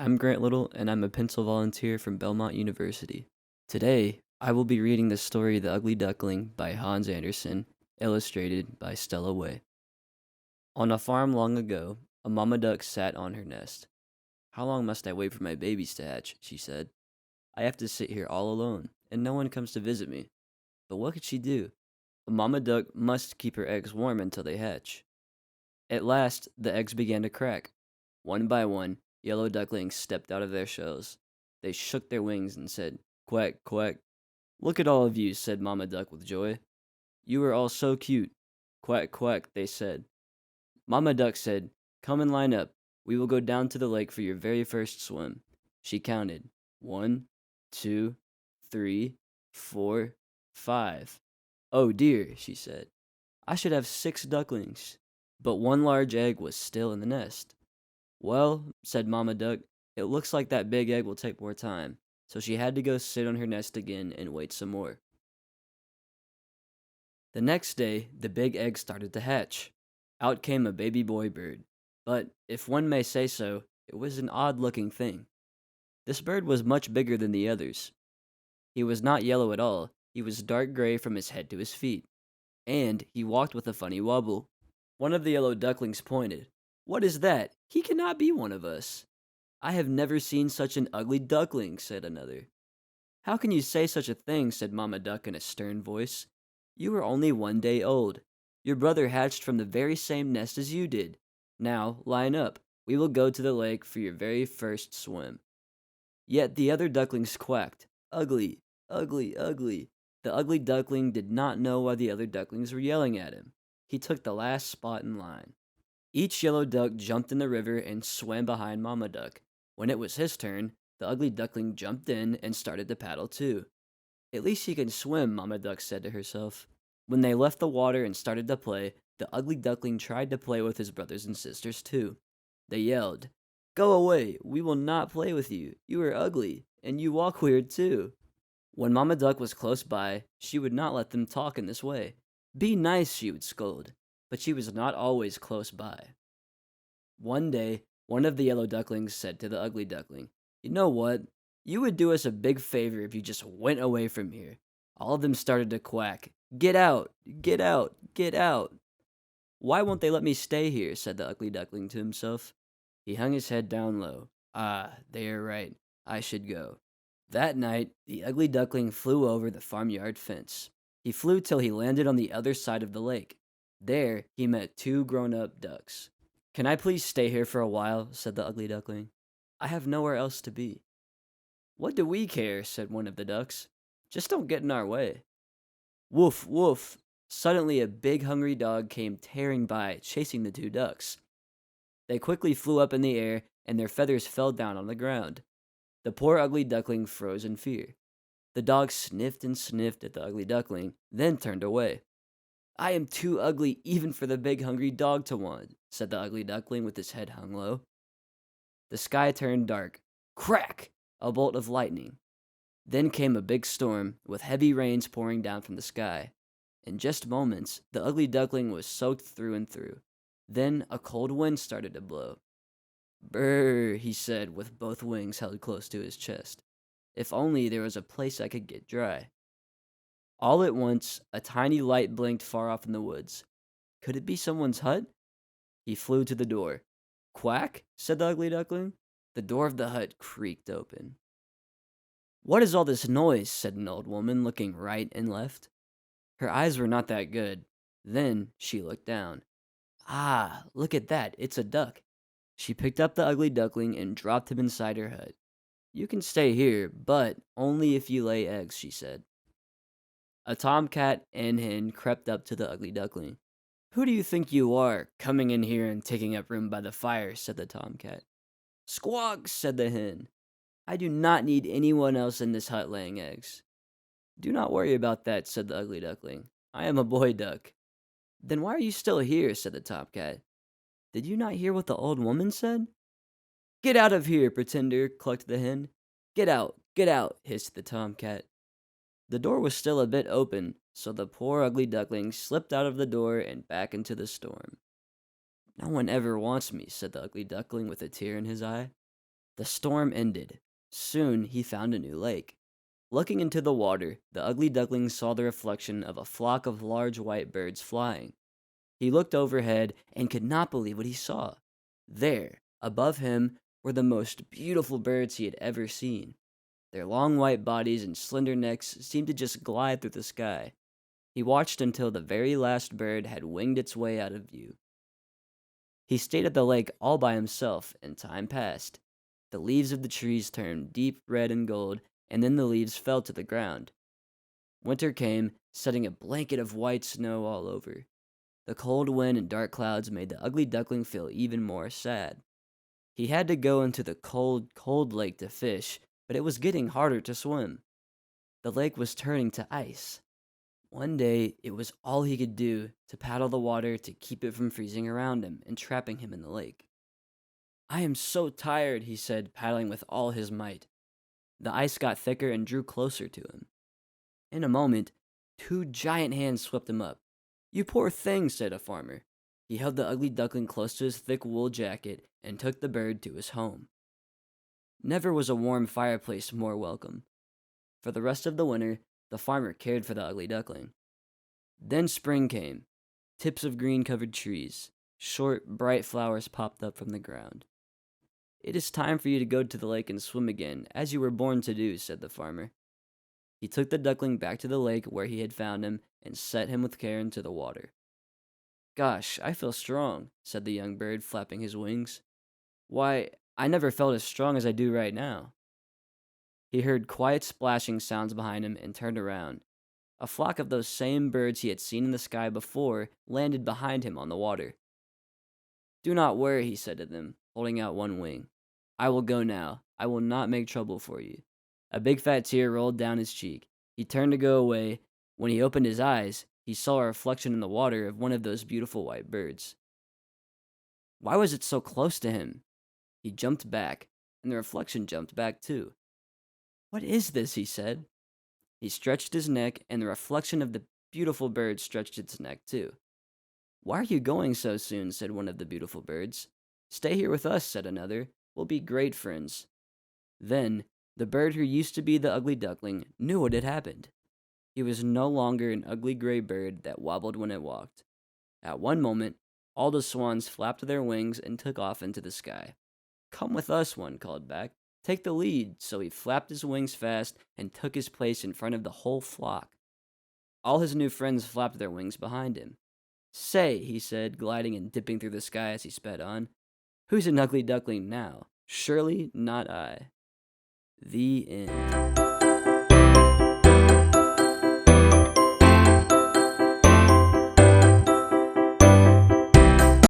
I'm Grant Little, and I'm a pencil volunteer from Belmont University. Today, I will be reading the story The Ugly Duckling by Hans Andersen, illustrated by Stella Way. On a farm long ago, a mama duck sat on her nest. "How long must I wait for my babies to hatch?" she said. "I have to sit here all alone, and no one comes to visit me." But what could she do? A mama duck must keep her eggs warm until they hatch. At last, the eggs began to crack. One by one, yellow ducklings stepped out of their shells. They shook their wings and said, "Quack, quack." "Look at all of you," said Mama Duck with joy. "You are all so cute." "Quack, quack," they said. Mama Duck said, "Come and line up. We will go down to the lake for your very first swim." She counted. 1, 2, 3, 4, 5. "Oh dear," she said. "I should have 6 ducklings." But one large egg was still in the nest. "Well," said Mama Duck, "it looks like that big egg will take more time." So she had to go sit on her nest again and wait some more. The next day, the big egg started to hatch. Out came a baby boy bird. But, if one may say so, it was an odd-looking thing. This bird was much bigger than the others. He was not yellow at all. He was dark gray from his head to his feet. And he walked with a funny wobble. One of the yellow ducklings pointed. "What is that? He cannot be one of us." "I have never seen such an ugly duckling," said another. "How can you say such a thing?" said Mama Duck in a stern voice. "You are only 1 day old. Your brother hatched from the very same nest as you did. Now, line up. We will go to the lake for your very first swim." Yet the other ducklings quacked, "Ugly, ugly, ugly." The ugly duckling did not know why the other ducklings were yelling at him. He took the last spot in line. Each yellow duck jumped in the river and swam behind Mama Duck. When it was his turn, the ugly duckling jumped in and started to paddle too. "At least he can swim," Mama Duck said to herself. When they left the water and started to play, the ugly duckling tried to play with his brothers and sisters too. They yelled, "Go away! We will not play with you. You are ugly, and you walk weird too." When Mama Duck was close by, she would not let them talk in this way. "Be nice," she would scold, but she was not always close by. One day, one of the yellow ducklings said to the ugly duckling, "You know what? You would do us a big favor if you just went away from here." All of them started to quack, "Get out! Get out! Get out!" "Why won't they let me stay here?" said the ugly duckling to himself. He hung his head down low. "Ah, they are right. I should go." That night, the ugly duckling flew over the farmyard fence. He flew till he landed on the other side of the lake. There, he met 2 grown-up ducks. "Can I please stay here for a while?" said the ugly duckling. "I have nowhere else to be." "What do we care?" said one of the ducks. "Just don't get in our way." Woof, woof! Suddenly a big hungry dog came tearing by, chasing the 2 ducks. They quickly flew up in the air, and their feathers fell down on the ground. The poor ugly duckling froze in fear. The dog sniffed and sniffed at the ugly duckling, then turned away. "I am too ugly even for the big hungry dog to want," said the ugly duckling with his head hung low. The sky turned dark. Crack! A bolt of lightning. Then came a big storm, with heavy rains pouring down from the sky. In just moments, the ugly duckling was soaked through and through. Then a cold wind started to blow. "Brr," he said, with both wings held close to his chest. "If only there was a place I could get dry." All at once, a tiny light blinked far off in the woods. Could it be someone's hut? He flew to the door. "Quack," said the ugly duckling. The door of the hut creaked open. "What is all this noise?" said an old woman, looking right and left. Her eyes were not that good. Then she looked down. "Ah, look at that, it's a duck." She picked up the ugly duckling and dropped him inside her hut. "You can stay here, but only if you lay eggs," she said. A tomcat and hen crept up to the ugly duckling. "Who do you think you are, coming in here and taking up room by the fire?" said the tomcat. "Squawk!" said the hen. "I do not need anyone else in this hut laying eggs." "Do not worry about that," said the ugly duckling. "I am a boy duck." "Then why are you still here?" said the tomcat. "Did you not hear what the old woman said?" "Get out of here, pretender!" clucked the hen. Get out!" hissed the tomcat. The door was still a bit open, so the poor ugly duckling slipped out of the door and back into the storm. "No one ever wants me," said the ugly duckling with a tear in his eye. The storm ended. Soon he found a new lake. Looking into the water, the ugly duckling saw the reflection of a flock of large white birds flying. He looked overhead and could not believe what he saw. There, above him, were the most beautiful birds he had ever seen. Their long white bodies and slender necks seemed to just glide through the sky. He watched until the very last bird had winged its way out of view. He stayed at the lake all by himself, and time passed. The leaves of the trees turned deep red and gold, and then the leaves fell to the ground. Winter came, setting a blanket of white snow all over. The cold wind and dark clouds made the ugly duckling feel even more sad. He had to go into the cold, cold lake to fish, but it was getting harder to swim. The lake was turning to ice. One day, it was all he could do to paddle the water to keep it from freezing around him and trapping him in the lake. "I am so tired," he said, paddling with all his might. The ice got thicker and drew closer to him. In a moment, two giant hands swept him up. "You poor thing," said a farmer. He held the ugly duckling close to his thick wool jacket and took the bird to his home. Never was a warm fireplace more welcome. For the rest of the winter, the farmer cared for the ugly duckling. Then spring came. Tips of green-covered trees. Short, bright flowers popped up from the ground. "It is time for you to go to the lake and swim again, as you were born to do," said the farmer. He took the duckling back to the lake where he had found him and set him with care into the water. "Gosh, I feel strong," said the young bird, flapping his wings. "Why, I never felt as strong as I do right now." He heard quiet splashing sounds behind him and turned around. A flock of those same birds he had seen in the sky before landed behind him on the water. "Do not worry," he said to them, holding out one wing. "I will go now. I will not make trouble for you." A big fat tear rolled down his cheek. He turned to go away. When he opened his eyes, he saw a reflection in the water of one of those beautiful white birds. Why was it so close to him? He jumped back, and the reflection jumped back too. "What is this?" he said. He stretched his neck, and the reflection of the beautiful bird stretched its neck too. "Why are you going so soon?" said one of the beautiful birds. "Stay here with us," said another. "We'll be great friends." Then, the bird who used to be the ugly duckling knew what had happened. He was no longer an ugly gray bird that wobbled when it walked. At one moment, all the swans flapped their wings and took off into the sky. "Come with us," one called back. "Take the lead." So he flapped his wings fast and took his place in front of the whole flock. All his new friends flapped their wings behind him. "Say," he said, gliding and dipping through the sky as he sped on, "who's an ugly duckling now? Surely not I." The end.